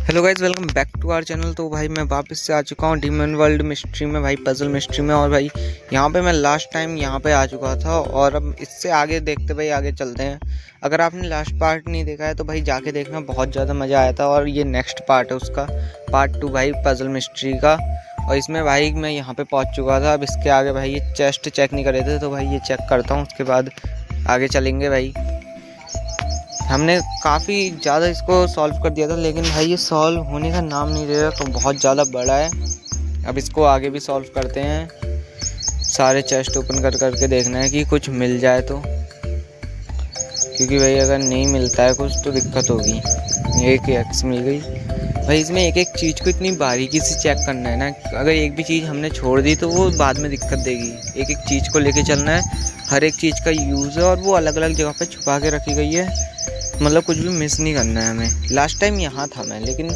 Hello guys, welcome back to our channel. तो भाई मैं वापस से आ चुका हूँ डीमन वर्ल्ड मिस्ट्री में, भाई पजल मिस्ट्री में। और भाई यहाँ पे मैं लास्ट टाइम यहाँ पे आ चुका था और अब इससे आगे देखते भाई आगे चलते हैं। अगर आपने लास्ट पार्ट नहीं देखा है तो भाई जाके देखना, बहुत ज़्यादा मज़ा आया था। और ये नेक्स्ट पार्ट है उसका, पार्ट 2 भाई पजल मिस्ट्री का। और इसमें भाई मैं यहाँ पे पहुँच चुका था। अब इसके आगे भाई ये चेस्ट चेक नहीं करे थे, तो भाई ये चेक करता हूँ, उसके बाद आगे चलेंगे। भाई हमने काफ़ी ज़्यादा इसको सॉल्व कर दिया था, लेकिन भाई ये सॉल्व होने का नाम नहीं ले रहा, तो बहुत ज़्यादा बड़ा है। अब इसको आगे भी सॉल्व करते हैं। सारे चेस्ट ओपन कर करके देखना है कि कुछ मिल जाए तो, क्योंकि भाई अगर नहीं मिलता है कुछ तो दिक्कत होगी। एक एक्स मिल गई भाई। इसमें एक एक चीज़ को इतनी बारीकी से चेक करना है ना, अगर एक भी चीज़ हमने छोड़ दी तो वो बाद में दिक्कत देगी। एक एक चीज़ को लेके चलना है, हर एक चीज़ का यूज़ है और वो अलग अलग जगह पे छुपा के रखी गई है। मतलब कुछ भी मिस नहीं करना है हमें। लास्ट टाइम यहाँ था मैं, लेकिन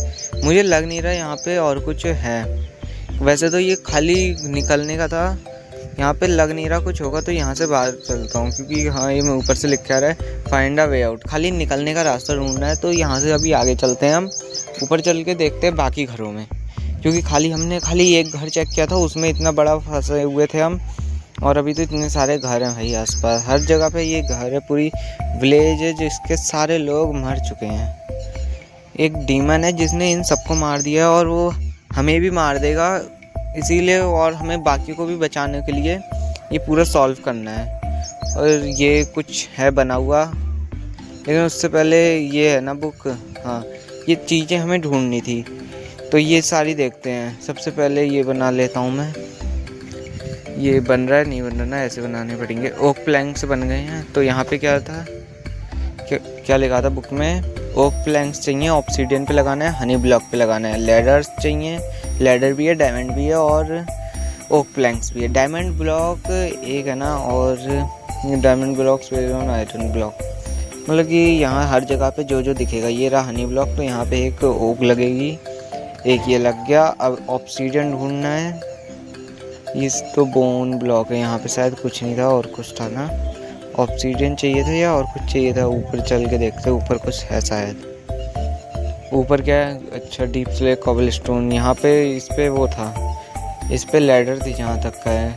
मुझे लग नहीं रहा यहाँ पे और कुछ है। वैसे तो ये खाली निकलने का था, यहाँ पे लग नहीं रहा कुछ होगा, तो यहाँ से बाहर चलता हूँ। क्योंकि हाँ, ये मैं ऊपर से लिखा रहा है फाइंड अ वे आउट, खाली निकलने का रास्ता ढूंढना है। तो यहाँ से अभी आगे चलते हैं, हम ऊपर चल के देखते हैं बाकी घरों में। क्योंकि हमने खाली एक घर चेक किया था, उसमें इतना बड़ा फंसे हुए थे हम। और अभी तो इतने सारे घर हैं भाई आसपास, हर जगह पे ये घर है, पूरी विलेज है जिसके सारे लोग मर चुके हैं। एक डीमन है जिसने इन सबको मार दिया और वो हमें भी मार देगा, इसीलिए और हमें बाकी को भी बचाने के लिए ये पूरा सॉल्व करना है। और ये कुछ है बना हुआ, लेकिन उससे पहले ये है ना बुक। हाँ, ये चीज़ें हमें ढूंढनी थी, तो ये सारी देखते हैं। सबसे पहले ये बना लेता हूँ मैं। ये बन रहा है, नहीं बन रहा ना, ऐसे बनाने पड़ेंगे। ओक प्लैंक से बन गए हैं। तो यहाँ पे क्या था, क्या लिखा था बुक में? ओक प्लैंक्स चाहिए, ऑब्सीडियन पे लगाना है, हनी ब्लॉक पे लगाना है। लेडर्स चाहिए, लेडर भी है, डायमंड भी है और ओक प्लैंक्स भी है। डायमंड ब्लॉक एक है ना, और डायमंड ब्लॉक्स आयरन ब्लॉक। मतलब कि यहाँ हर जगह पे जो जो दिखेगा। ये रहा हनी ब्लॉक, तो यहाँ पे एक ओक लगेगी, एक ये लग गया। अब ऑब्सीडियन ढूंढना है। इस तो बोन ब्लॉक है, यहाँ पे शायद कुछ नहीं था और कुछ था ना। ऑब्सीडियन चाहिए था या और कुछ चाहिए था? ऊपर चल के देखते, ऊपर कुछ है शायद। ऊपर क्या है? अच्छा, डीप स्लेब कॉबल स्टोन। यहाँ पे इस पे वो था, इस पे लैडर थी जहाँ तक का है।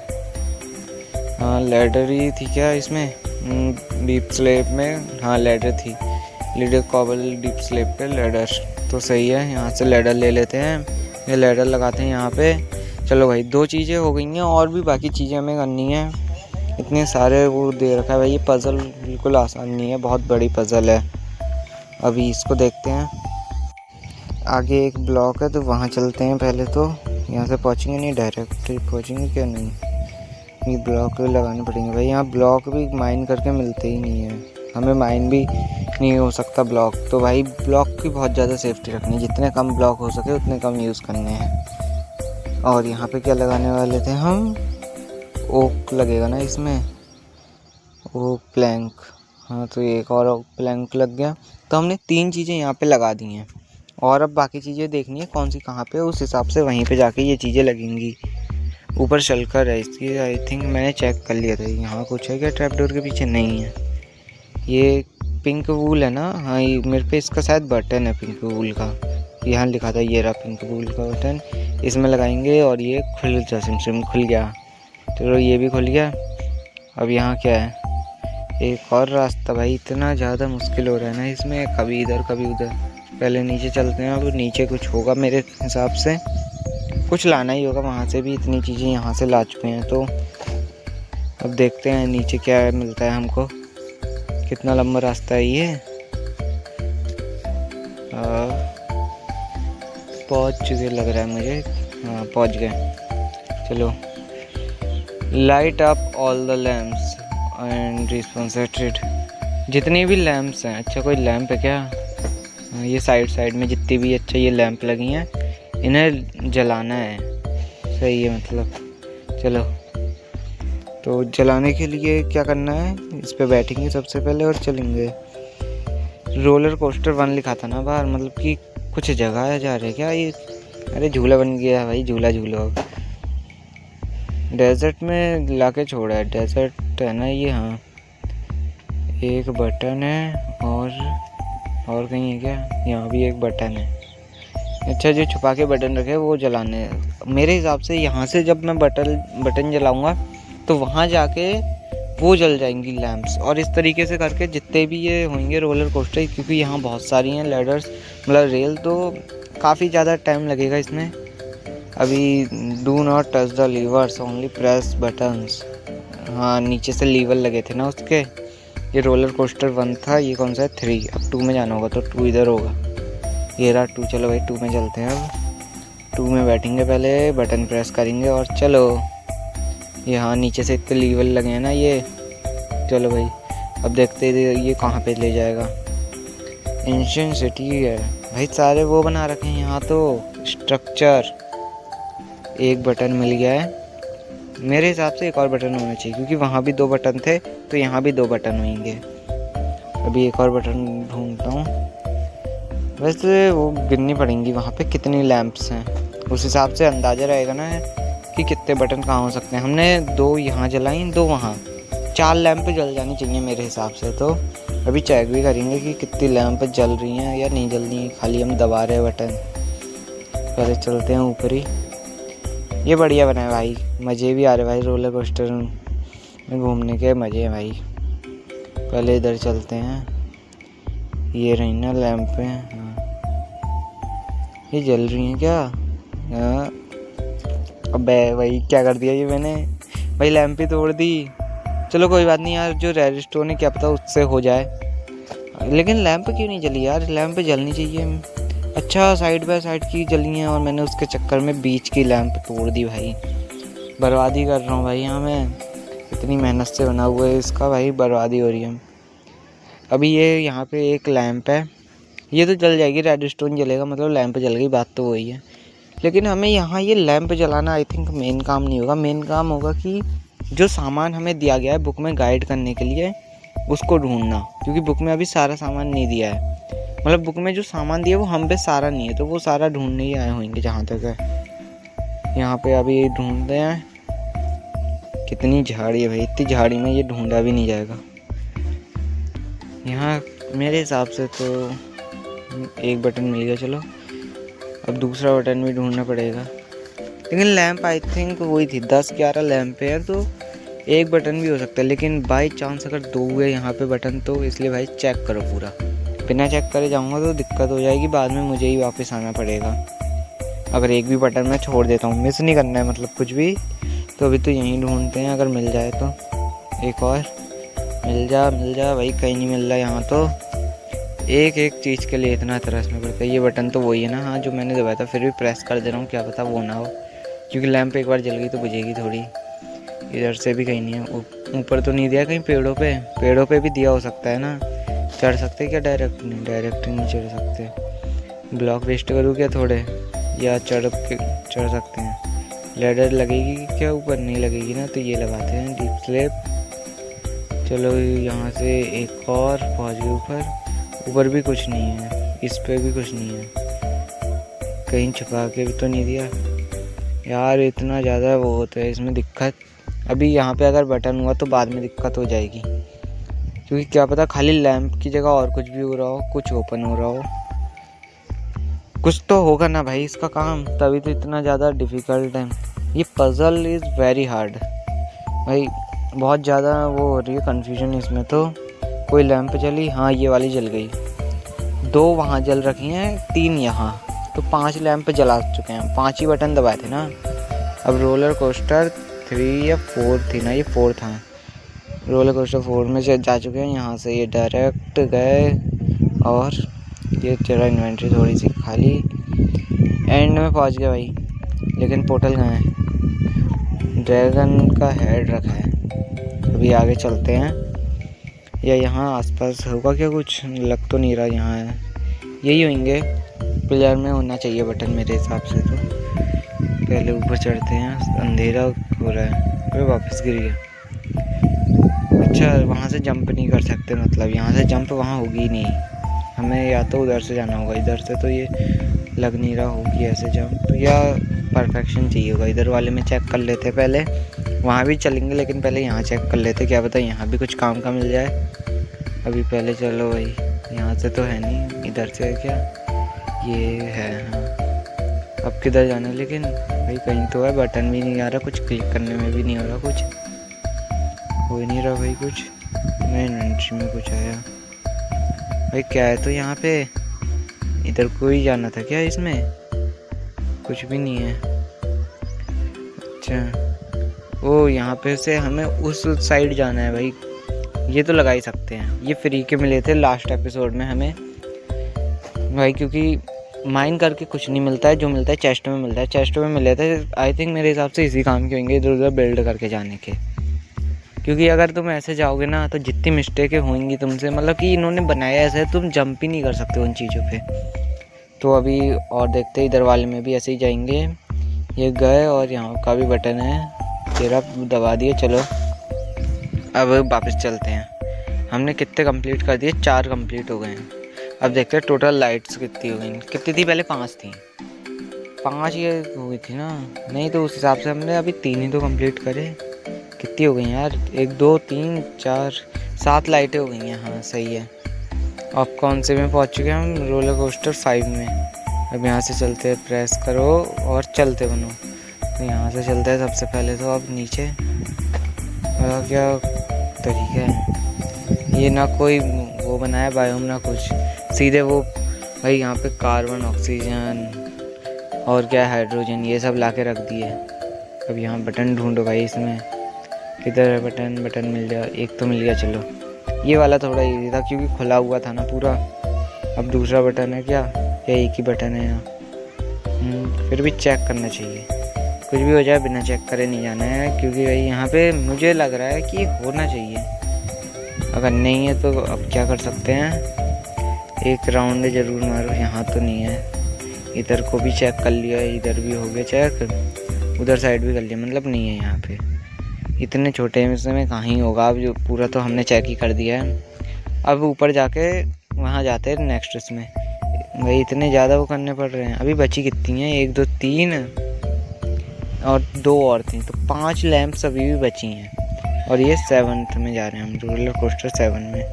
हाँ, लैडर ही थी क्या इसमें? डीप स्लेब में हाँ लैडर थी। लीडर कॉबल डीप स्लेब पे लैडर, तो सही है। यहाँ से लैडर ले लेते हैं, ये लैडर लगाते हैं यहाँ पे। चलो भाई, 2 चीज़ें हो गई हैं, और भी बाकी चीज़ें हमें करनी है। इतने सारे वो दे रखा है भाई। ये पज़ल बिल्कुल आसान नहीं है, बहुत बड़ी पज़ल है। अभी इसको देखते हैं। आगे एक ब्लॉक है तो वहाँ चलते हैं पहले। तो यहाँ से पहुँचेंगे नहीं, डायरेक्ट पहुँचेंगे क्या? नहीं, ये ब्लॉक लगाने पड़ेंगे भाई। यहाँ ब्लॉक भी माइन करके मिलते ही नहीं है, हमें माइन भी नहीं हो सकता ब्लॉक। तो भाई ब्लॉक की बहुत ज़्यादा सेफ्टी रखनी है, जितने कम ब्लॉक हो सके उतने कम यूज़ करने हैं। और यहाँ पे क्या लगाने वाले थे हम? ओक लगेगा ना इसमें, ओक प्लैंक। हाँ, तो एक और ओक प्लैंक लग गया। तो हमने 3 चीज़ें यहाँ पे लगा दी हैं, और अब बाकी चीज़ें देखनी है कौन सी कहाँ पे, उस हिसाब से वहीं पे जाके ये चीज़ें लगेंगी। ऊपर शल्कर है इसकी, आई थिंक मैंने चेक कर लिया था। यहाँ कुछ है क्या ट्रैप डोर के पीछे? नहीं है। ये पिंक वूल है ना? हाँ, ये मेरे पे इसका शायद बटन है पिंक वूल का, यहाँ लिखा था। ये रहा पिंक वूल का बटन, इसमें लगाएंगे और ये खुल जा, सिम खुल गया। चलो, ये भी खुल गया। अब यहाँ क्या है? एक और रास्ता। भाई इतना ज़्यादा मुश्किल हो रहा है ना इसमें, कभी इधर कभी उधर। पहले नीचे चलते हैं, अब नीचे कुछ होगा मेरे हिसाब से, कुछ लाना ही होगा वहाँ से भी। इतनी चीज़ें यहाँ से ला चुके हैं, तो अब देखते हैं नीचे क्या मिलता है हमको। कितना लंबा रास्ता है ये। पहुँच चुके लग रहा है मुझे। हाँ, पहुँच गए। चलो, light up all the lamps and रिस्पॉन्सेटेड। जितनी भी लैम्प्स हैं, अच्छा कोई लैम्प है क्या? ये साइड में जितनी भी अच्छा ये लैम्प लगी हैं, इन्हें जलाना है। सही है मतलब। चलो, तो जलाने के लिए क्या करना है? इस पे बैठेंगे सबसे पहले और चलेंगे। रोलर कोस्टर 1 लिखा था ना बाहर, मतलब कि कुछ जगह जा रहे क्या ये? अरे झूला बन गया भाई, झूला झूलो। डेजर्ट में लाके छोड़ा है, डेजर्ट है ना ये। हाँ, एक बटन है और कहीं है क्या? यहाँ भी एक बटन है। अच्छा, जो छुपा के बटन रखे वो जलाने हैं। मेरे हिसाब से यहाँ से जब मैं बटन जलाऊंगा तो वहाँ जाके वो जल जाएंगी लैंप्स। और इस तरीके से करके जितने भी ये होंगे रोलर कोस्टर, क्योंकि यहाँ बहुत सारी हैं लैडर्स मतलब रेल, तो काफ़ी ज़्यादा टाइम लगेगा इसमें। अभी do not touch the levers, only press buttons. हाँ, नीचे से लीवर लगे थे ना उसके। ये रोलर कोस्टर 1 था, ये कौन सा है 3। अब 2 में जाना होगा तो 2 इधर होगा। ये रहा 2। चलो भाई 2 में चलते हैं। अब 2 में बैठेंगे, पहले बटन प्रेस करेंगे और चलो। ये हाँ, नीचे से इतने लीवर लगे हैं ना ये। चलो भाई, अब देखते हैं ये कहाँ पे ले जाएगा। एंशिएंट सिटी है भाई, सारे वो बना रखे हैं यहाँ तो स्ट्रक्चर। एक बटन मिल गया है। मेरे हिसाब से एक और बटन होना चाहिए, क्योंकि वहाँ भी 2 बटन थे तो यहाँ भी 2 बटन होंगे। अभी एक और बटन ढूंढता हूँ। वैसे वो गिननी पड़ेंगी वहाँ पे कितनी लैंप्स हैं, उस हिसाब से अंदाज़ा रहेगा ना कि कितने बटन कहाँ हो सकते हैं। हमने 2 यहाँ जलाई, 2 वहाँ, 4 लैंप जल जानी चाहिए मेरे हिसाब से। तो अभी चेक भी करेंगे कि कितनी लैंप जल रही हैं या नहीं जल रही हैं, खाली हम दबा रहे हैं बटन। पहले चलते हैं ऊपर ही। ये बढ़िया बना है भाई, मज़े भी आ रहे भाई, रोलर कोस्टर में घूमने के मज़े हैं भाई। पहले इधर चलते हैं। ये रही ना लैंपें, हाँ ये जल रही हैं क्या? हाँ। अबे भाई क्या कर दिया ये मैंने भाई, लैंप ही तोड़ दी। चलो कोई बात नहीं यार, जो रेडस्टोन है क्या पता उससे हो जाए। लेकिन लैंप क्यों नहीं जली यार, लैंप जलनी चाहिए। अच्छा, साइड बाय साइड की जली हैं और मैंने उसके चक्कर में बीच की लैंप तोड़ दी भाई। बर्बादी कर रहा हूँ भाई यहाँ मैं, इतनी मेहनत से बना हुआ है इसका भाई, बर्बादी हो रही है। अभी ये यहाँ पे एक लैंप है, ये तो जल जाएगी, रेडस्टोन जलेगा मतलब लैंप जल गई, बात तो वही है। लेकिन हमें यहाँ ये लैंप जलाना आई थिंक मेन काम नहीं होगा। मेन काम होगा कि जो सामान हमें दिया गया है बुक में गाइड करने के लिए उसको ढूंढना, क्योंकि बुक में अभी सारा सामान नहीं दिया है। मतलब बुक में जो सामान दिया वो हम पे सारा नहीं है, तो वो सारा ढूंढने ही आए होंगे जहाँ तक है। यहाँ पे अभी ढूंढते हैं। कितनी झाड़ी है भाई, इतनी झाड़ी में ये ढूंढा भी नहीं जाएगा। यहाँ मेरे हिसाब से तो एक बटन मिल गया। चलो अब दूसरा बटन भी ढूंढना पड़ेगा। लेकिन लैंप आई थिंक वही थी, 10-11 लैंप है तो एक बटन भी हो सकता है। लेकिन बाई चांस अगर 2 हुए यहाँ पे बटन, तो इसलिए भाई चेक करो पूरा। बिना चेक करे जाऊँगा तो दिक्कत हो जाएगी, बाद में मुझे ही वापस आना पड़ेगा। अगर एक भी बटन मैं छोड़ देता हूँ, मिस नहीं करना है मतलब कुछ भी। तो अभी तो यहीं ढूंढते हैं, अगर मिल जाए तो। एक और मिल जा भाई, कहीं नहीं मिल रहा यहाँ तो। एक एक चीज़ के लिए इतना तरसना पड़ता है। ये बटन तो वही है ना, हाँ जो मैंने दबाया था, फिर भी प्रेस कर दे रहा हूँ, क्या पता वो ना हो, क्योंकि लैंप एक बार जल गई तो बुझेगी थोड़ी। इधर से भी कहीं नहीं है, ऊपर तो नहीं दिया कहीं, पेड़ों पे भी दिया हो सकता है ना। चढ़ सकते क्या? डायरेक्ट नहीं चढ़ सकते। ब्लॉक वेस्ट करूँ क्या थोड़े, या चढ़ सकते हैं। लैडर लगेगी क्या? ऊपर नहीं लगेगी ना, तो ये लगाते हैं डीप स्लेप। चलो यहाँ से एक और पहुँच गए ऊपर भी कुछ नहीं है, इस पे भी कुछ नहीं है, कहीं छुपा के भी तो नहीं दिया यार। इतना ज़्यादा वो होता है इसमें दिक्कत। अभी यहाँ पे अगर बटन हुआ तो बाद में दिक्कत हो जाएगी, क्योंकि क्या पता खाली लैंप की जगह और कुछ भी हो रहा हो, कुछ ओपन हो रहा हो। कुछ तो होगा ना भाई इसका काम, तभी तो इतना ज़्यादा डिफ़िकल्ट है। ये पज़ल इज़ वेरी हार्ड भाई, बहुत ज़्यादा वो हो रही है कन्फ्यूजन इसमें। तो कोई लैंप जली, हाँ ये वाली जल गई, 2 वहाँ जल रखी हैं, 3 यहाँ, तो 5 लैंप जला चुके हैं। 5 ही बटन दबाए थे ना। अब रोलर कोस्टर 3 या 4 थी ना, ये 4 था। रोलर कोस्टर 4 में जा चुके हैं। यहाँ से ये डायरेक्ट गए और ये चला इन्वेंट्री थोड़ी सी खाली, एंड में पहुँच गया भाई। लेकिन पोर्टल कहाँ है? ड्रैगन का हेड रखा है। अभी आगे चलते हैं, या यहाँ आसपास होगा क्या कुछ, लग तो नहीं रहा यहाँ है। यही होंगे, प्लेयर में होना चाहिए बटन मेरे हिसाब से। तो पहले ऊपर चढ़ते हैं, अंधेरा हो रहा है। अरे वापस गिर गया। अच्छा वहाँ से जंप नहीं कर सकते, मतलब यहाँ से जंप वहाँ होगी नहीं, हमें या तो उधर से जाना होगा। इधर से तो ये लग नहीं रहा होगी ऐसे जंप, या परफेक्शन चाहिए होगा। इधर वाले में चेक कर लेते पहले, वहाँ भी चलेंगे लेकिन पहले यहाँ चेक कर लेते, क्या पता यहाँ भी कुछ काम का मिल जाए। अभी पहले चलो भाई, यहाँ से तो है नहीं, इधर से क्या ये है? हाँ अब किधर जाना है, लेकिन भाई कहीं तो है, बटन भी नहीं आ रहा, कुछ क्लिक करने में भी नहीं हो रहा, कुछ हो ही नहीं रहा भाई। कुछ मेन एंट्री में कुछ आया भाई, क्या है तो यहाँ पे इधर कोई जाना था क्या, इसमें कुछ भी नहीं है। अच्छा ओ यहाँ पे से हमें उस साइड जाना है भाई, ये तो लगा ही सकते हैं, ये फ्री के मिले थे लास्ट एपिसोड में हमें भाई, क्योंकि माइन करके कुछ नहीं मिलता है, जो मिलता है चेस्ट में मिलता है, चेस्ट में मिले थे। आई थिंक मेरे हिसाब से इसी काम के होंगे, इधर उधर बिल्ड करके जाने के, क्योंकि अगर तुम ऐसे जाओगे ना तो जितनी मिस्टेकें होंगी तुमसे, मतलब कि इन्होंने बनाया ऐसा है तुम जंप ही नहीं कर सकते उन चीज़ों पे। तो अभी और देखते हैं, इधर वाले में भी ऐसे ही जाएंगे। ये गए और यहाँ का भी बटन है, तेरा दबा दिए। चलो अब वापस चलते हैं। हमने कितने कंप्लीट कर दिए, 4 कंप्लीट हो गए हैं। अब देखते हैं टोटल लाइट्स कितनी हो गई, कितनी थी पहले, 5 थी, 5 ये हो गई थी ना, नहीं तो उस हिसाब से हमने अभी 3 ही तो कंप्लीट करे। कितनी हो गई यार, 1 2 3 4 7 लाइटें हो गई हैं। हाँ सही है। अब कौन से में पहुंच चुके हैं हम, रोलर कोस्टर 5 में। अब यहाँ से चलते हैं, प्रेस करो और चलते बनो। तो यहाँ से चलते हैं सबसे पहले तो। अब नीचे क्या तरीका है, ये ना कोई वो बनाया बायोम ना कुछ, सीधे वो भाई यहाँ पे कार्बन ऑक्सीजन और क्या हाइड्रोजन ये सब ला के रख दिए। अब यहाँ बटन ढूंढो भाई, इसमें किधर है बटन, बटन मिल गया, एक तो मिल गया। चलो ये वाला थोड़ा इजी था क्योंकि खुला हुआ था ना पूरा। अब दूसरा बटन है क्या, या एक ही बटन है यहाँ, फिर भी चेक करना चाहिए, कुछ भी हो जाए बिना चेक करे नहीं जाना है, क्योंकि भाई यहाँ पे मुझे लग रहा है कि होना चाहिए। अगर नहीं है तो अब क्या कर सकते हैं, एक राउंड ज़रूर मारो। यहाँ तो नहीं है, इधर को भी चेक कर लिया, इधर भी हो गया चेक, उधर साइड भी कर लिया, मतलब नहीं है यहाँ पे। इतने छोटे में से कहाँ ही होगा, अब जो पूरा तो हमने चेक ही कर दिया है। अब ऊपर जाके वहाँ जाते हैं नेक्स्ट इसमें, भाई इतने ज़्यादा वो करने पड़ रहे हैं। अभी बची कितनी हैं, 1 2 3 और 2 और थी, तो 5 लैंप्स अभी भी बची हैं। और ये 7th में जा रहे हैं हम, रोलर कोस्टर 7 में।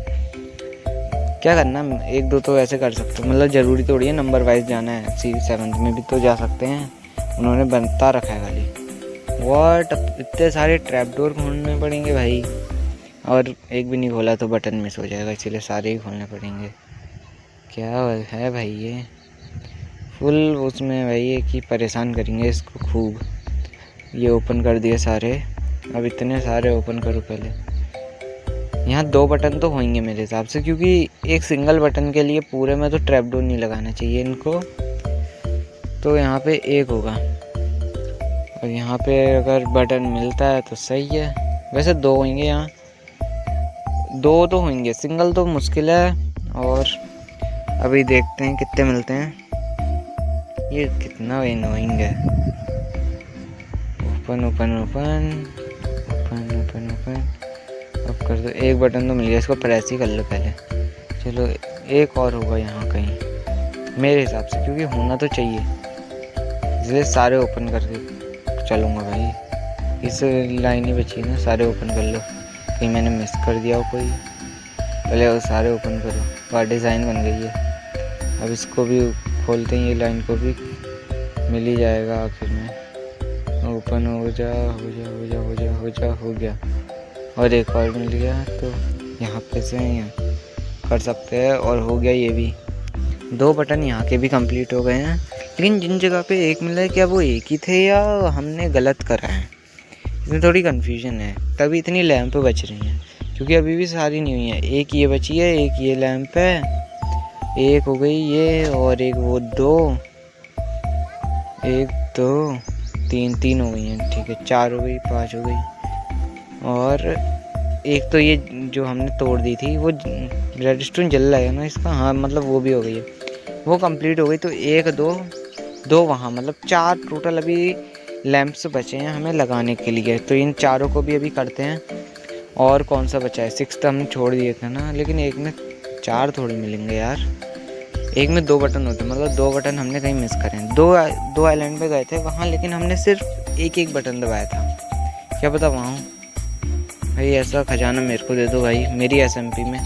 क्या करना, 1 2 तो ऐसे कर सकते हो, मतलब ज़रूरी थोड़ी है नंबर वाइज जाना है। 7th में भी तो जा सकते हैं, उन्होंने बनता रखा है खाली। व्हाट, इतने सारे ट्रैप डोर खोलने पड़ेंगे भाई, और एक भी नहीं खोला तो बटन मिस हो जाएगा, इसीलिए सारे ही खोलने पड़ेंगे। क्या है भाई ये फुल उसमें भाई, ये कि परेशान करेंगे इसको खूब। ये ओपन कर दिए सारे, अब इतने सारे ओपन करो पहले। यहाँ 2 बटन तो होंगे मेरे हिसाब से, क्योंकि एक सिंगल बटन के लिए पूरे में तो ट्रैप डोर नहीं लगाना चाहिए इनको। तो यहाँ पे 1 होगा, और यहाँ पे अगर बटन मिलता है तो सही है। वैसे 2 होंगे यहाँ, 2 तो होंगे, सिंगल तो मुश्किल है। और अभी देखते हैं कितने मिलते हैं। ये कितना एनोइंग है, open open open open open open. अब कर दो, 1 बटन तो मिल गया, इसको प्रेस ही कर लो पहले। चलो 1 और होगा यहाँ कहीं मेरे हिसाब से, क्योंकि होना तो चाहिए, इसलिए सारे ओपन करके चलूँगा भाई। इस लाइन ही बची ना, सारे ओपन कर लो, कहीं मैंने मिस कर दिया हो कोई। पहले वो सारे ओपन करो, वाह डिज़ाइन बन गई है। अब इसको भी खोलते हैं, ये लाइन को भी मिल ही जाएगा आखिर में। ओपन हो जा हो जा हो जा हो जा हो जा, हो गया। और एक और मिल गया, तो यहाँ पे से यहाँ कर सकते हैं, और हो गया ये भी। 2 बटन यहाँ के भी कंप्लीट हो गए हैं, लेकिन जिन जगह पे 1 मिला है क्या वो एक ही थे या हमने गलत करा है, इसमें थोड़ी कन्फ्यूजन है। तभी इतनी लैंप बच रही हैं, क्योंकि अभी भी सारी नहीं हुई है। 1 ये बची है, 1 ये लैंप है, 1 हो गई ये, और 1 वो 2, 1 2 3 हो गई हैं, ठीक है। 4 हो गई, 5 हो गई, और 1 तो ये जो हमने तोड़ दी थी वो रेडस्टोन जल रहा है ना इसका, हाँ मतलब वो भी हो गई है, वो कंप्लीट हो गई। तो 1 2 वहाँ, मतलब 4 टोटल अभी लैंप्स बचे हैं हमें लगाने के लिए। तो इन चारों को भी अभी करते हैं। और कौन सा बचा है, 6 हम छोड़ दिए थे ना, लेकिन 1 में 4 थोड़ी मिलेंगे यार, 1 में 2 बटन होते, मतलब 2 बटन हमने कहीं मिस करे हैं। 2 आइलैंड पे गए थे वहाँ, लेकिन हमने सिर्फ एक बटन दबाया था, क्या पता वहाँ भाई। ऐसा खजाना मेरे को दे दो भाई, मेरी SMP में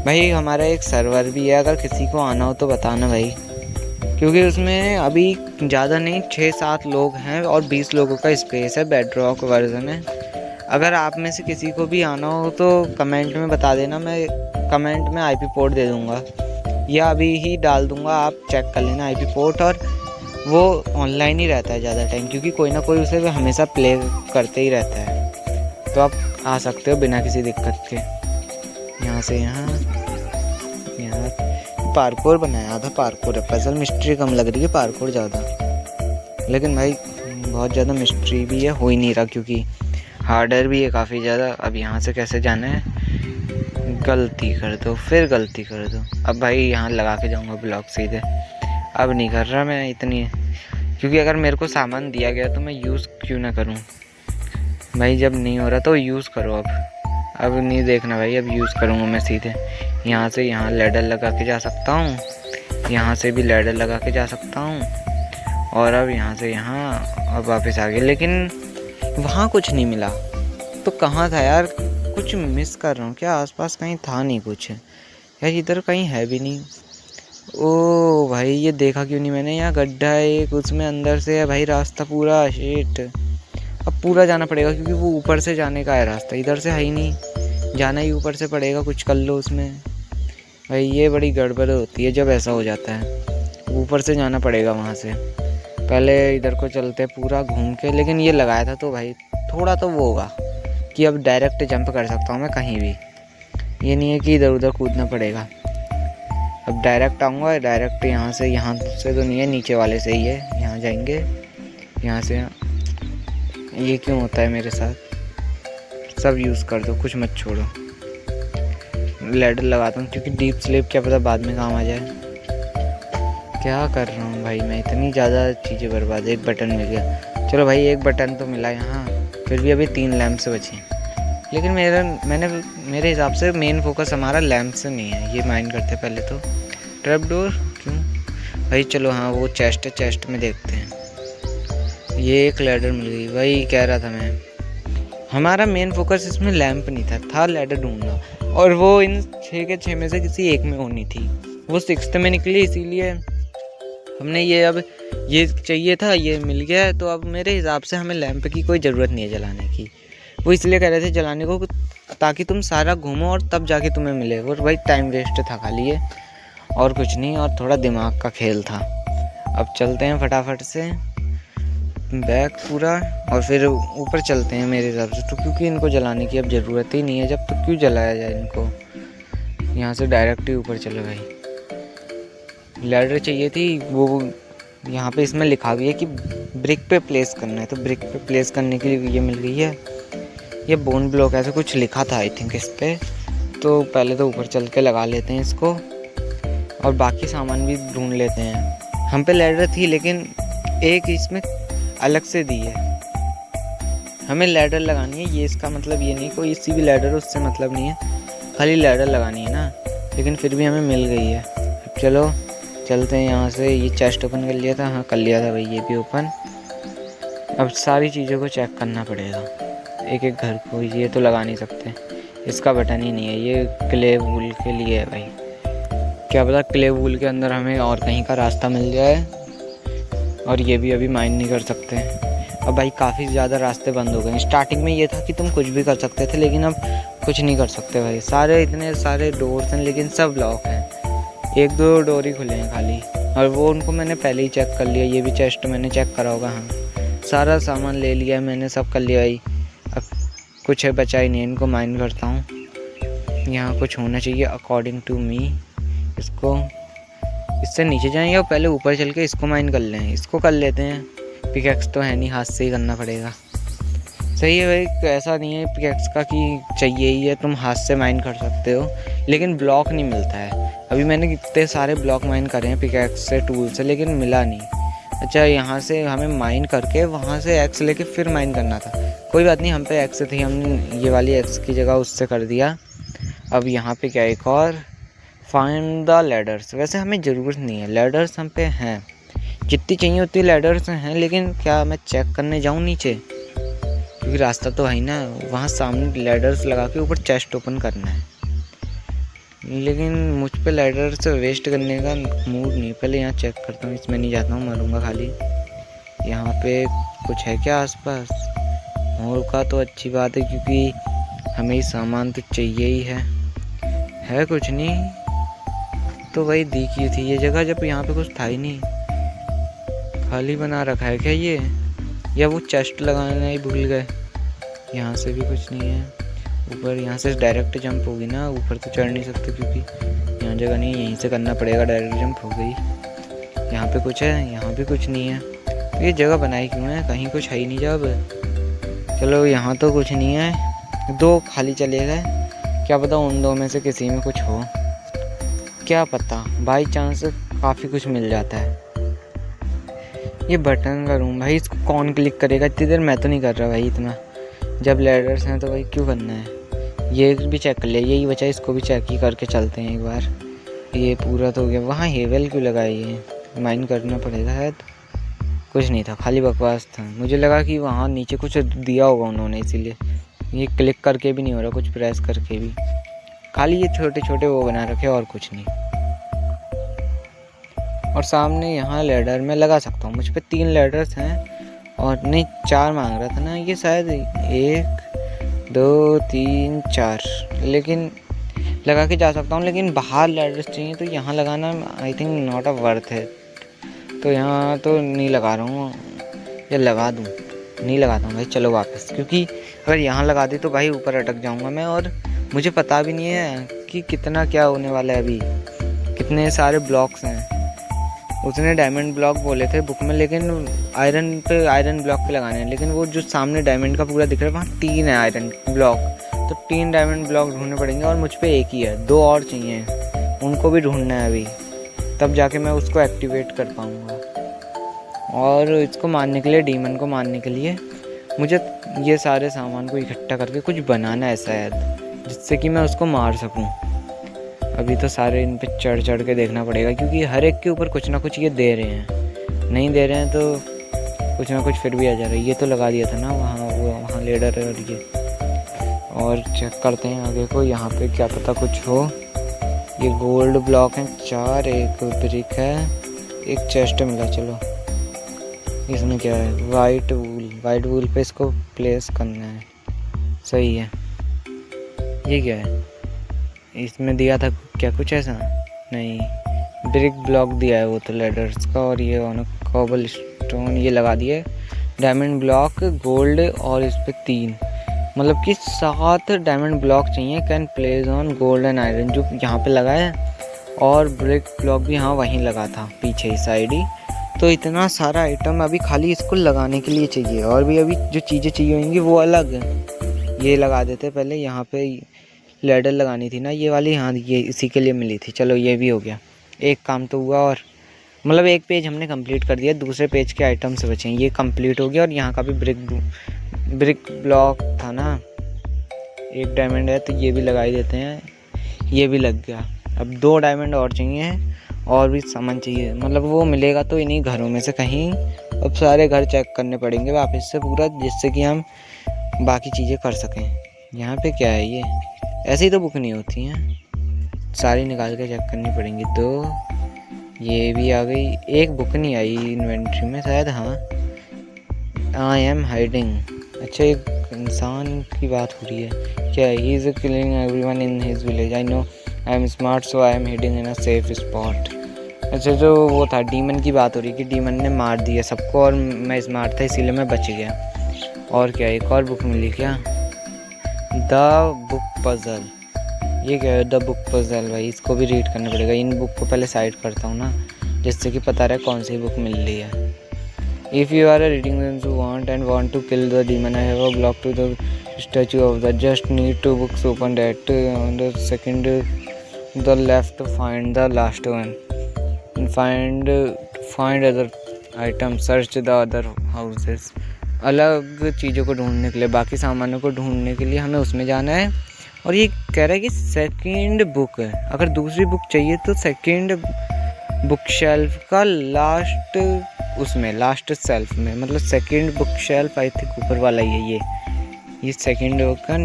भाई। हमारा एक सर्वर भी है, अगर किसी को आना हो तो बताना भाई, क्योंकि उसमें अभी ज़्यादा नहीं 6-7 लोग हैं और 20 लोगों का स्पेस है, बेडरॉक वर्जन है। अगर आप में से किसी को भी आना हो तो कमेंट में बता देना, मैं कमेंट में आईपी पोर्ट दे दूँगा या अभी ही डाल दूँगा, आप चेक कर लेना आईपी पोर्ट। और वो ऑनलाइन ही रहता है ज़्यादा टाइम, क्योंकि कोई ना कोई उसे हमेशा प्ले करते ही रहता है। तो आप आ सकते हो बिना किसी दिक्कत के। यहाँ से यहाँ पार्कोर बनाया था, पार्कोर है, पजल मिस्ट्री कम लग रही है, पार्कोर ज़्यादा। लेकिन भाई बहुत ज़्यादा मिस्ट्री भी है, हो ही नहीं रहा क्योंकि हार्डर भी है काफ़ी ज़्यादा। अब यहाँ से कैसे जाना है, गलती कर दो फिर गलती कर दो। अब भाई यहाँ लगा के जाऊँगा ब्लॉक सीधे, अब नहीं कर रहा मैं इतनी, क्योंकि अगर मेरे को सामान दिया गया तो मैं यूज़ क्यों ना करूँ भाई। जब नहीं हो रहा तो यूज़ करो। अब नहीं देखना भाई, अब यूज़ करूँगा मैं सीधे। यहाँ से यहाँ लैडर लगा के जा सकता हूँ, यहाँ से भी लैडर लगा के जा सकता हूँ, और अब यहाँ से यहाँ अब वापस आ गए। लेकिन वहाँ कुछ नहीं मिला तो कहाँ था यार, कुछ मिस कर रहा हूँ क्या? आसपास कहीं था नहीं कुछ यार, इधर कहीं है भी नहीं। ओ भाई ये देखा क्यों नहीं मैंने, यहाँ गड्ढा है एक, उसमें अंदर से है भाई रास्ता पूरा। शिट, अब पूरा जाना पड़ेगा क्योंकि वो ऊपर से जाने का है रास्ता, इधर से है ही नहीं, जाना ही ऊपर से पड़ेगा। कुछ कर लो उसमें भाई, ये बड़ी गड़बड़ होती है जब ऐसा हो जाता है, ऊपर से जाना पड़ेगा वहाँ से। पहले इधर को चलते पूरा घूम के, लेकिन ये लगाया था तो भाई थोड़ा तो वो होगा कि अब डायरेक्ट जंप कर सकता हूँ मैं कहीं भी, ये नहीं है कि इधर उधर कूदना पड़ेगा। अब डायरेक्ट आऊँगा, डायरेक्ट यहाँ से तो नहीं है, नीचे वाले से ही है। यहाँ जाएंगे, यहाँ से ये क्यों होता है मेरे साथ? सब यूज़ कर दो, कुछ मत छोड़ो। लैडर लगाता हूँ क्योंकि डीप स्लीप क्या पता बाद में काम आ जाए। क्या कर रहा हूँ भाई मैं, इतनी ज़्यादा चीज़ें बर्बाद। एक बटन मिल गया, चलो भाई एक बटन तो मिला यहाँ, फिर भी अभी 3 लैंप से बचे। लेकिन मेरे हिसाब से मेन फोकस हमारा लैंप से नहीं है। ये माइंड करते पहले तो। ट्रैप डोर क्यों भाई, चलो हाँ वो चेस्ट है, चेस्ट में देखते हैं। ये एक लैडर मिल गई, वही कह रहा था मैं। हमारा मेन फोकस इसमें लैंप नहीं था लैडर ढूंढना, और वो इन 6 के 6 में से किसी एक में होनी थी। वो 6th में निकली, इसीलिए हमने अब ये चाहिए था, ये मिल गया है। तो अब मेरे हिसाब से हमें लैंप की कोई ज़रूरत नहीं है जलाने की। वो इसलिए कह रहे थे जलाने को ताकि तुम सारा घूमो और तब जाके तुम्हें मिले। और भाई टाइम वेस्ट था खाली ये, और कुछ नहीं, और थोड़ा दिमाग का खेल था। अब चलते हैं फटाफट से बैक पूरा, और फिर ऊपर चलते हैं मेरे हिसाब से तो, क्योंकि इनको जलाने की अब ज़रूरत ही नहीं है। जब तो क्यों जलाया जाए इनको, यहाँ से डायरेक्ट ही ऊपर चलो भाई। लैडर चाहिए थी, वो यहाँ पे इसमें लिखा भी है कि ब्रिक पे प्लेस करना है, तो ब्रिक पे प्लेस करने के लिए ये मिल गई है। ये बोन ब्लॉक ऐसा कुछ लिखा था आई थिंक इस पर। तो पहले तो ऊपर चल के लगा लेते हैं इसको, और बाकी सामान भी ढूंढ लेते हैं। हम पे लैडर थी लेकिन एक इसमें अलग से दी है, हमें लैडर लगानी है। ये इसका मतलब ये नहीं कोई इसी भी लैडर उससे मतलब नहीं है, खाली लैडर लगानी है ना। लेकिन फिर भी हमें मिल गई है। अब चलो चलते हैं यहाँ से। ये चेस्ट ओपन कर लिया था, हाँ कर लिया था भाई, ये भी ओपन। अब सारी चीज़ों को चेक करना पड़ेगा एक एक घर को। ये तो लगा नहीं सकते, इसका बटन ही नहीं है। ये क्ले वूल के लिए है भाई, क्या पता क्ले वूल के अंदर हमें और कहीं का रास्ता मिल जाए। और ये भी अभी माइंड नहीं कर सकते। अब भाई काफ़ी ज़्यादा रास्ते बंद हो गए। स्टार्टिंग में ये था कि तुम कुछ भी कर सकते थे, लेकिन अब कुछ नहीं कर सकते भाई। इतने सारे डोर्स हैं लेकिन सब लॉक हैं, 1-2 डोर ही खुले हैं खाली, और वो उनको मैंने पहले ही चेक कर लिया। ये भी चेस्ट मैंने चेक करा होगा, हाँ सारा सामान ले लिया है मैंने, सब कर लिया भाई। अब कुछ है बचा ही नहीं, इनको माइंड करता हूँ। यहाँ कुछ होना चाहिए अकॉर्डिंग टू मी। इससे नीचे जाएंगे और पहले ऊपर चल के इसको माइंड कर लें। इसको कर लेते हैं, पिकैक्स तो है नहीं, हाथ से ही करना पड़ेगा। सही है भाई, ऐसा नहीं है पिकैक्स का कि चाहिए ही है, तुम हाथ से माइंड कर सकते हो, लेकिन ब्लॉक नहीं मिलता है। अभी मैंने कितने सारे ब्लॉक माइंड करे हैं पिकैक्स से, टूल से, लेकिन मिला नहीं। अच्छा यहाँ से हमें माइंड करके वहाँ से एक्स लेके फिर माइंड करना था। कोई बात नहीं, हम पे एक्स थी, हमने ये वाली एक्स की जगह उससे कर दिया। अब यहाँ पे क्या एक और फाइंड द लैडर्स। वैसे हमें ज़रूरत नहीं है, लैडर्स हम पे हैं, जितनी चाहिए उतनी लैडर्स हैं। लेकिन क्या मैं चेक करने जाऊँ नीचे, क्योंकि रास्ता तो है ही ना। वहाँ सामने लैडर्स लगा के ऊपर चेस्ट ओपन करना है। लेकिन मुझ पे लैडर से वेस्ट करने का मूड नहीं। पहले यहाँ चेक करता हूँ, इसमें नहीं जाता हूँ, मरूंगा खाली। यहाँ पे कुछ है क्या आसपास? होगा तो अच्छी बात है, क्योंकि हमें ही सामान तो चाहिए ही है कुछ नहीं तो वही दिखी थी ये जगह, जब यहाँ पे कुछ था ही नहीं, खाली बना रखा है क्या ये? या वो चेस्ट लगाना ही भूल गए? यहाँ से भी कुछ नहीं है ऊपर। यहाँ से डायरेक्ट जंप होगी ना, ऊपर तो चढ़ नहीं सकते क्योंकि यहाँ जगह नहीं, यहीं से करना पड़ेगा। डायरेक्ट जंप हो गई। यहाँ पे कुछ है? यहाँ भी कुछ नहीं है। तो ये जगह बनाई क्यों है? कहीं कुछ है ही नहीं जब। चलो यहाँ तो कुछ नहीं है, 2 खाली चले गए। क्या पता उन 2 में से किसी में कुछ हो, क्या पता, बाई चांस काफ़ी कुछ मिल जाता है। ये बटन का रूम भाई, इसको कौन क्लिक करेगा इतनी देर? मैं तो नहीं कर रहा भाई इतना। जब लैडर्स हैं तो भाई क्यों करना है? ये भी चेक कर लिया, यही बचा, इसको भी चेक ही करके चलते हैं एक बार। ये पूरा तो हो गया। वहाँ हेवल क्यों लगाई है? माइन करना पड़ेगा शायद। कुछ नहीं था, खाली बकवास था। मुझे लगा कि वहाँ नीचे कुछ दिया होगा उन्होंने, इसीलिए। ये क्लिक करके भी नहीं हो रहा, कुछ प्रेस करके भी, खाली ये छोटे छोटे वो बना रखे और कुछ नहीं। और सामने यहाँ लैडर में लगा सकता हूँ। मुझ पे 3 लैडर्स हैं, और नहीं 4 मांग रहा था ना ये, शायद 1 2 3 4, लेकिन लगा के जा सकता हूँ। लेकिन बाहर लैडर्स चाहिए, तो यहाँ लगाना I think not a worth है। तो यहाँ तो नहीं लगा रहा हूँ, या लगा दूँ? नहीं लगाता हूँ भाई, चलो वापस। क्योंकि अगर यहाँ लगा दी तो भाई ऊपर अटक जाऊँगा मैं, और मुझे पता भी नहीं है कि कितना क्या होने वाला है अभी, कितने सारे ब्लॉक्स हैं। उसने डायमंड ब्लॉक बोले थे बुक में, लेकिन आयरन ब्लॉक पे लगाने हैं। लेकिन वो जो सामने डायमंड का पूरा दिख रहा है, वहाँ 3 है आयरन ब्लॉक, तो 3 डायमंड ब्लॉक ढूंढने पड़ेंगे, और मुझ पे 1 ही है। 2 और चाहिए, उनको भी ढूंढना है अभी, तब जाके मैं उसको एक्टिवेट कर पाऊँगा। और इसको मारने के लिए, डीमन को मारने के लिए, मुझे ये सारे सामान को इकट्ठा करके कुछ बनाना है शायद, जिससे कि मैं उसको मार सकूँ। अभी तो सारे इन पे चढ़ चढ़ के देखना पड़ेगा, क्योंकि हर एक के ऊपर कुछ ना कुछ ये दे रहे हैं। नहीं दे रहे हैं तो कुछ ना कुछ फिर भी आ जा रहा है। ये तो लगा दिया था ना वहाँ लेडर है। और ये और चेक करते हैं आगे को, यहाँ पे क्या पता कुछ हो। ये गोल्ड ब्लॉक हैं 4, एक ब्रिक है, एक चेस्ट मिला। चलो इसमें क्या है? वाइट वूल पे इसको प्लेस करना है, सही है। ये क्या है? इसमें दिया था क्या कुछ ऐसा? नहीं, ब्रिक ब्लॉक दिया है वो तो लैडर्स का। और ये कॉबल स्टोन ये लगा दिए, डायमंड ब्लॉक, गोल्ड, और इस पे 3, मतलब कि 7 डायमंड ब्लॉक चाहिए। Can place on gold and iron, जो यहाँ पे लगा है। और ब्रिक ब्लॉक भी हाँ वहीं लगा था, पीछे ही साइड ही। तो इतना सारा आइटम अभी खाली इसको लगाने के लिए चाहिए, और भी अभी जो चीज़ें चाहिए होंगी वो अलग है। ये लगा देते पहले। यहाँ पे लैडर लगानी थी ना ये वाली, हाँ ये इसी के लिए मिली थी। चलो ये भी हो गया, एक काम तो हुआ। और मतलब एक पेज हमने कंप्लीट कर दिया, दूसरे पेज के आइटम्स बचे हैं, ये कंप्लीट हो गया। और यहाँ का भी ब्रिक ब्लॉक था ना, 1 डायमंड है, तो ये भी लगा ही देते हैं। ये भी लग गया। अब 2 डायमंड और चाहिए, और भी सामान चाहिए, मतलब वो मिलेगा तो इन्हीं घरों में से कहीं। अब सारे घर चेक करने पड़ेंगे वापस से पूरा, जिससे कि हम बाकी चीज़ें कर सकें। यहाँ पे क्या है? ये ऐसे ही तो बुक नहीं होती हैं, सारी निकाल के चेक करनी पड़ेंगी। 2 ये भी आ गई, एक बुक नहीं आई इन्वेंट्री में शायद। हाँ, आई एम हाइडिंग। अच्छा, एक इंसान की बात हो रही है क्या? He is killing everyone in his village, I know I am smart so I am heading in a safe spot. अच्छा, जो वो था डीमन की बात हो रही है कि डीमन ने मार दिया सबको, और मैं स्मार्ट था इसीलिए मैं बच गया। और क्या, एक और बुक मिली क्या? The book puzzle. ये क्या है? द बुक पजल, भाई इसको भी रीड करना पड़ेगा। इन बुक को पहले साइड करता हूँ ना, जिससे कि पता रहे कौन सी बुक मिल रही है। If you are reading them to want to kill the demon, I have a block to the statue of the. Just need 2 books opened at on the second the left. Find the last one. And find other items. Search the other houses. अलग चीज़ों को ढूंढने के लिए, बाकी सामानों को ढूंढने के लिए हमें उसमें जाना है। और ये कह रहा है कि सेकंड बुक है, अगर दूसरी बुक चाहिए तो सेकंड बुक शेल्फ का लास्ट, उसमें लास्ट सेल्फ में, मतलब second book shelf I think ऊपर वाला ही है। ये सेकंड बुक का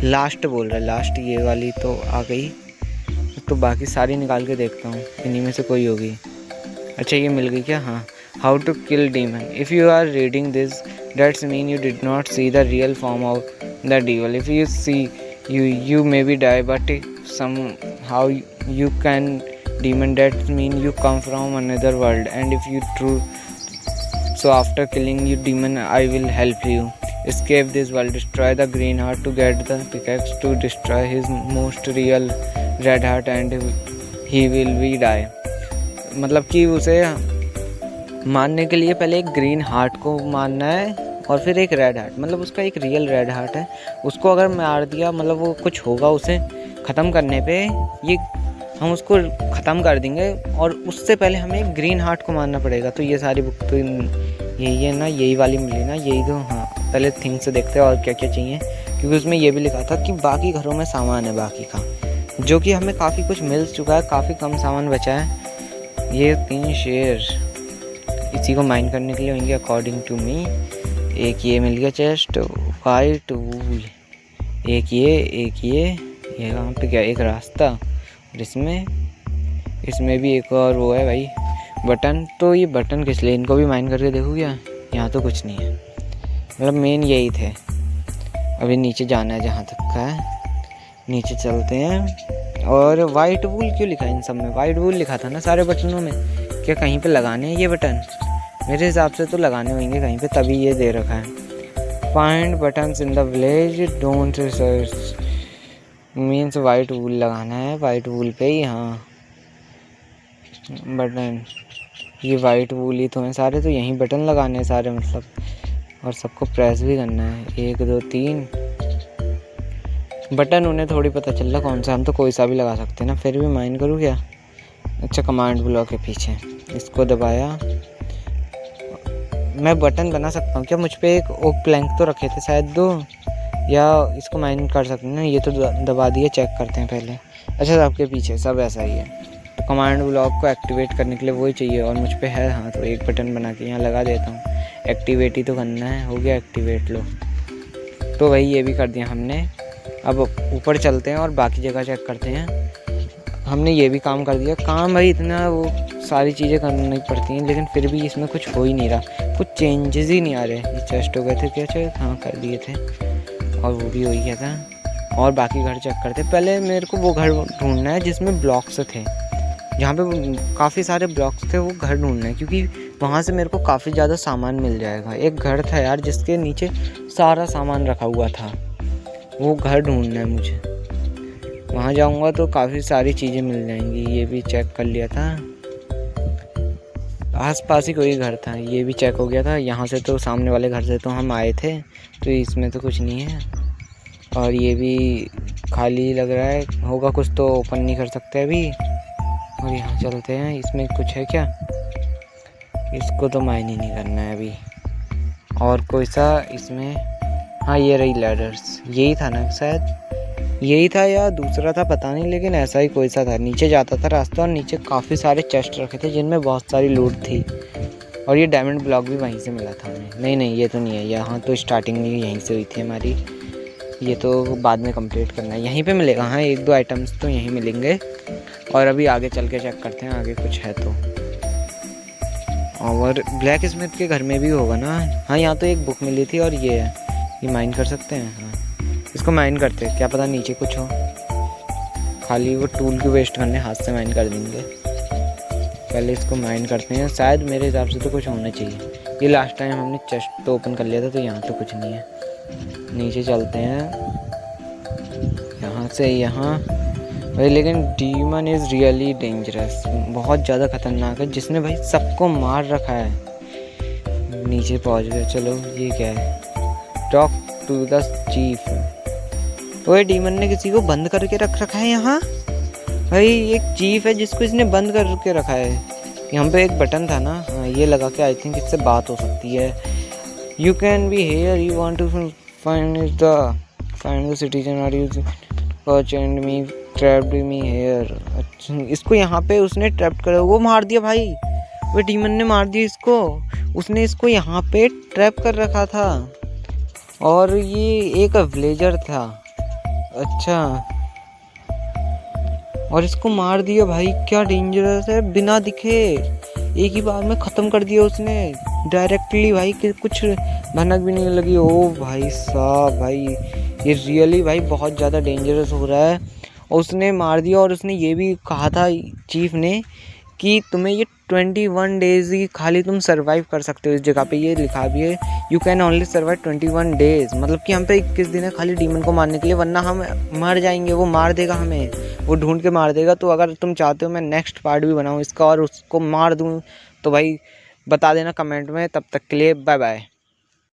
लास्ट बोल रहा है, लास्ट ये वाली तो आ गई। तो बाकी सारी निकाल के देखता हूँ, इन्हीं में से कोई होगी। अच्छा ये मिल गई क्या? हाँ, how to kill demon. If you are reading this that's mean you did not see the real form of the devil. If you see you maybe die, but somehow you can demon, that mean you come from another world, and if you true, so after killing you demon I will help you escape this world. Destroy the green heart to get the pickaxe to destroy his most real red heart and he will be die। मतलब कि उसे मारने के लिए पहले एक green heart को मारना है और फिर एक रेड हार्ट, मतलब उसका एक रियल रेड हार्ट है, उसको अगर मार दिया मतलब वो कुछ होगा, उसे ख़त्म करने पे ये हम उसको ख़त्म कर देंगे, और उससे पहले हमें एक ग्रीन हार्ट को मारना पड़ेगा। तो ये सारी बुक तो यही है ना, यही वाली मिली ना, यही तो। हाँ पहले थिंग्स से देखते हैं और क्या क्या चाहिए, क्योंकि उसमें ये भी लिखा था कि बाकी घरों में सामान है बाकी का, जो कि हमें काफ़ी कुछ मिल चुका है, काफ़ी कम सामान बचा है। ये 3 शेर इसी को माइन करने के लिए होंगे अकॉर्डिंग टू मी। एक ये मिल गया चेस्ट, वाइट वूल, एक ये वहाँ पे क्या एक रास्ता, और इसमें भी एक और वो है भाई बटन। तो ये बटन किस लिए, इनको भी माइन करके देखो क्या, यहाँ तो कुछ नहीं है, मतलब मेन यही थे। अभी नीचे जाना है जहाँ तक का है, नीचे चलते हैं। और वाइट वूल क्यों लिखा है इन सब में? वाइट वूल लिखा था ना सारे बटनों में, क्या कहीं पे लगाने हैं ये बटन? मेरे हिसाब से तो लगाने होंगे कहीं पे, तभी ये दे रखा है। Find buttons in the village, don't search, means white wool लगाना है, वाइट वूल पे ही। हाँ बटन, ये वाइट वूल ही तो हैं सारे, तो यहीं बटन लगाने हैं सारे मतलब, और सबको प्रेस भी करना है। 1 2 3 बटन, उन्हें थोड़ी पता चल रहा कौन सा, हम तो कोई सा भी लगा सकते हैं ना। फिर भी माइन करूँ क्या? अच्छा कमांड ब्लॉक के पीछे इसको दबाया, मैं बटन बना सकता हूँ क्या? मुझ पे एक ओक प्लैंक तो रखे थे शायद 2, या इसको माइन कर सकते हैं ना। ये तो दबा दिए, चेक करते हैं पहले। अच्छा आपके पीछे सब ऐसा ही है, तो कमांड ब्लॉक को एक्टिवेट करने के लिए वही चाहिए, और मुझ पे है। हाँ तो एक बटन बना के यहाँ लगा देता हूँ, एक्टिवेट ही तो करना है। हो गया एक्टिवेट, लो। तो वही ये भी कर दिया हमने। अब ऊपर चलते हैं और बाकी जगह चेक करते हैं। हमने ये भी काम कर दिया। काम भाई इतना वो सारी चीज़ें करनी पड़ती हैं, लेकिन फिर भी इसमें कुछ हो ही नहीं रहा, कुछ चेंजेस ही नहीं आ रहे। ये चेस्ट हो गए थे क्या? चेक हाँ कर दिए थे, और वो भी हो गया था। और बाकी घर चेक करते। पहले मेरे को वो घर ढूंढना है जिसमें ब्लॉक्स थे, जहाँ पे काफ़ी सारे ब्लॉक्स थे, वो घर ढूंढना है, क्योंकि वहाँ से मेरे को काफ़ी ज़्यादा सामान मिल जाएगा। एक घर था यार जिसके नीचे सारा सामान रखा हुआ था, वो घर ढूंढना है मुझे। वहाँ जाऊँगा तो काफ़ी सारी चीज़ें मिल जाएंगी। ये भी चेक कर लिया था, आसपास ही कोई घर था, ये भी चेक हो गया था। यहाँ से तो सामने वाले घर से तो हम आए थे, तो इसमें तो कुछ नहीं है। और ये भी खाली लग रहा है, होगा कुछ तो ओपन नहीं कर सकते अभी। और यहाँ चलते हैं, इसमें कुछ है क्या? इसको तो माइन ही नहीं करना है अभी। और कोई सा इसमें, हाँ ये रही लैडर्स, यही था ना शायद, यही था या दूसरा था पता नहीं, लेकिन ऐसा ही कोई सा था। नीचे जाता था रास्ता, और नीचे काफ़ी सारे चेस्ट रखे थे जिनमें बहुत सारी लूट थी। और ये डायमंड ब्लॉक भी वहीं से मिला था हमें। नहीं ये तो नहीं है, यहाँ तो स्टार्टिंग में यहीं से हुई थी हमारी, ये तो बाद में कंप्लीट करना है। यहीं पे मिलेगा, हाँ 1 2 आइटम्स तो यहीं मिलेंगे। और अभी आगे चल के चेक करते हैं आगे कुछ है तो। और ब्लैक स्मिथ के घर में भी होगा ना। हाँ यहाँ तो एक बुक मिली थी, और ये है, ये माइन कर सकते हैं। हाँ इसको माइन करते हैं, क्या पता नीचे कुछ हो। खाली वो टूल की वेस्ट करने, हाथ से माइन कर देंगे। पहले इसको माइन करते हैं, शायद मेरे हिसाब से तो कुछ होना चाहिए। ये लास्ट टाइम हमने चेस्ट तो ओपन कर लिया था, तो यहाँ तो कुछ नहीं है। नीचे चलते हैं, यहाँ से यहाँ भाई। लेकिन डीमन इज़ रियली डेंजरस, बहुत ज़्यादा खतरनाक है, जिसने भाई सबको मार रखा है। नीचे पहुँच गए, चलो ये क्या है? Talk to the chief. ओए डीमन ने किसी को बंद करके रख रखा है यहाँ भाई। एक चीफ है जिसको इसने बंद करके रखा है। यहाँ पे एक बटन था ना, हाँ ये लगा के आई थिंक इससे बात हो सकती है। You can be here, you want to find the citizen, are you caught and me trapped me here. अच्छा इसको यहाँ पे उसने ट्रैप कर, वो मार दिया भाई, वो डीमन ने मार दिया इसको। उसने इसको यहाँ पे ट्रैप कर रखा था, और ये एक विलेजर था। अच्छा और इसको मार दिया भाई, क्या डेंजरस है, बिना दिखे एक ही बार में ख़त्म कर दिया उसने डायरेक्टली भाई, कि कुछ भनक भी नहीं लगी। ओ भाई साहब, भाई ये रियली भाई बहुत ज़्यादा डेंजरस हो रहा है। और उसने मार दिया, और उसने ये भी कहा था चीफ ने कि तुम्हें ये 21 डेज़ ही खाली तुम सर्वाइव कर सकते हो। इस जगह पे ये लिखा भी है, you can only survive 21 days, मतलब कि हम पे 21 दिन है खाली डीमन को मारने के लिए, वरना हम मर जाएंगे, वो मार देगा हमें, वो ढूंढ के मार देगा। तो अगर तुम चाहते हो मैं नेक्स्ट पार्ट भी बनाऊँ इसका और उसको मार दूँ, तो भाई बता देना कमेंट में। तब तक के लिए बाय बाय।